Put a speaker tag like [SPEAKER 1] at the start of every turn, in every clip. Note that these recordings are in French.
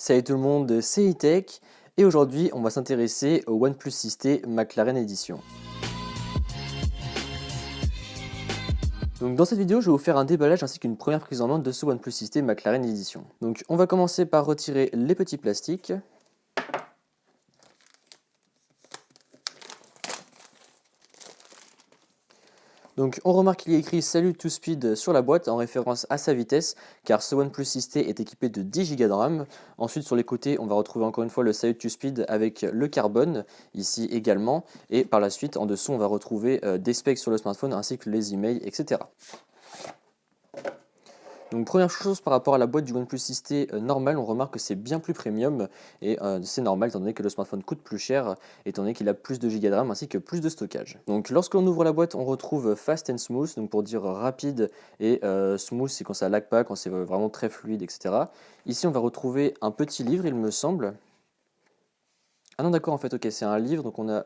[SPEAKER 1] Salut tout le monde, c'est E-Tech et aujourd'hui on va s'intéresser au OnePlus 6T McLaren Edition. Donc dans cette vidéo je vais vous faire un déballage ainsi qu'une première prise en main de ce OnePlus 6T McLaren Edition. Donc on va commencer par retirer les petits plastiques. Donc on remarque qu'il y a écrit Salute to Speed sur la boîte en référence à sa vitesse car ce OnePlus 6T est équipé de 10 Go de RAM. Ensuite sur les côtés on va retrouver encore une fois le Salute to Speed avec le carbone ici également et par la suite en dessous on va retrouver des specs sur le smartphone ainsi que les emails etc. Donc première chose par rapport à la boîte du OnePlus 6T normal, on remarque que c'est bien plus premium et c'est normal étant donné que le smartphone coûte plus cher étant donné qu'il a plus de gigas de RAM ainsi que plus de stockage. Donc lorsque l'on ouvre la boîte, on retrouve Fast and Smooth, donc pour dire rapide et smooth c'est quand ça lag pas, quand c'est vraiment très fluide, etc. Ici on va retrouver un petit livre il me semble. Ah non d'accord en fait ok c'est un livre donc on a...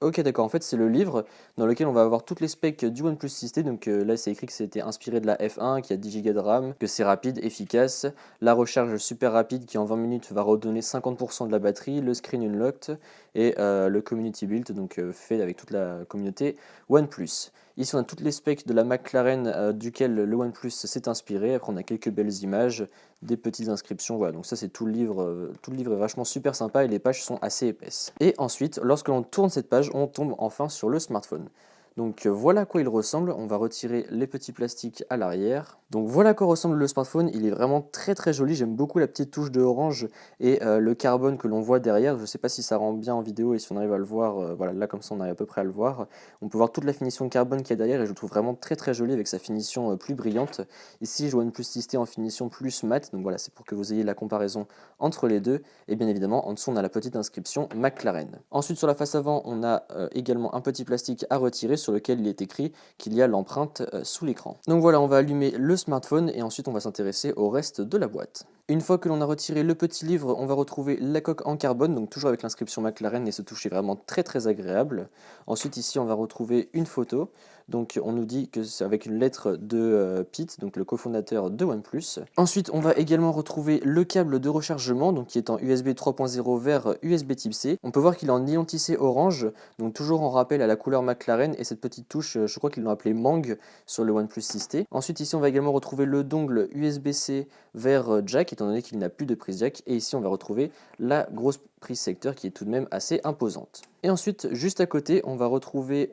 [SPEAKER 1] Ok d'accord, en fait c'est le livre dans lequel on va avoir toutes les specs du OnePlus 6T, donc là c'est écrit que c'était inspiré de la F1, qui a 10 Go de RAM, que c'est rapide, efficace, la recharge super rapide qui en 20 minutes va redonner 50% de la batterie, le screen unlocked et le community build, donc fait avec toute la communauté OnePlus. Ici on a toutes les specs de la McLaren duquel le OnePlus s'est inspiré, après on a quelques belles images, des petites inscriptions, voilà, donc ça c'est tout le livre est vachement super sympa et les pages sont assez épaisses. Et ensuite, lorsque l'on tourne cette page, on tombe enfin sur le smartphone. Donc voilà à quoi il ressemble, on va retirer les petits plastiques à l'arrière. Donc voilà à quoi ressemble le smartphone, il est vraiment très joli, j'aime beaucoup la petite touche de orange et le carbone que l'on voit derrière. Je ne sais pas si ça rend bien en vidéo et si on arrive à le voir, voilà là comme ça on arrive à peu près à le voir. On peut voir toute la finition de carbone qu'il y a derrière et je le trouve vraiment très joli avec sa finition plus brillante. Ici je vois une OnePlus 6T en finition plus mat, donc voilà c'est pour que vous ayez la comparaison entre les deux. Et bien évidemment en dessous on a la petite inscription McLaren. Ensuite sur la face avant on a également un petit plastique à retirer sur lequel il est écrit qu'il y a l'empreinte sous l'écran. Donc voilà, on va allumer le smartphone et ensuite on va s'intéresser au reste de la boîte. Une fois que l'on a retiré le petit livre, on va retrouver la coque en carbone, donc toujours avec l'inscription McLaren et ce toucher vraiment très agréable. Ensuite ici on va retrouver une photo, donc on nous dit que c'est avec une lettre de Pete, donc le cofondateur de OnePlus. Ensuite on va également retrouver le câble de rechargement, donc qui est en USB 3.0 vers USB Type C. On peut voir qu'il est en nylon tissé orange, donc toujours en rappel à la couleur McLaren et cette petite touche, je crois qu'ils l'ont appelé Mang sur le OnePlus 6T. Ensuite ici on va également retrouver le dongle USB-C vers jack étant donné qu'il n'a plus de prise jack et ici on va retrouver la grosse prise secteur qui est tout de même assez imposante. Et ensuite juste à côté on va retrouver,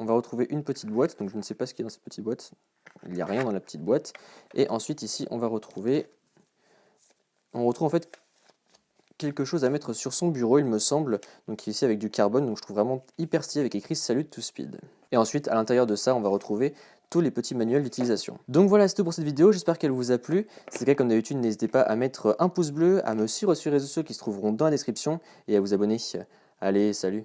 [SPEAKER 1] on va retrouver une petite boîte, donc je ne sais pas ce qu'il y a dans cette petite boîte, il n'y a rien dans la petite boîte. Et ensuite ici on retrouve en fait quelque chose à mettre sur son bureau il me semble, donc ici avec du carbone, donc je trouve vraiment hyper stylé avec écrit Salute to Speed. Et ensuite à l'intérieur de ça on va retrouver tous les petits manuels d'utilisation. Donc voilà c'est tout pour cette vidéo, j'espère qu'elle vous a plu. Si c'est le cas comme d'habitude n'hésitez pas à mettre un pouce bleu, à me suivre sur les réseaux sociaux qui se trouveront dans la description et à vous abonner. Allez salut.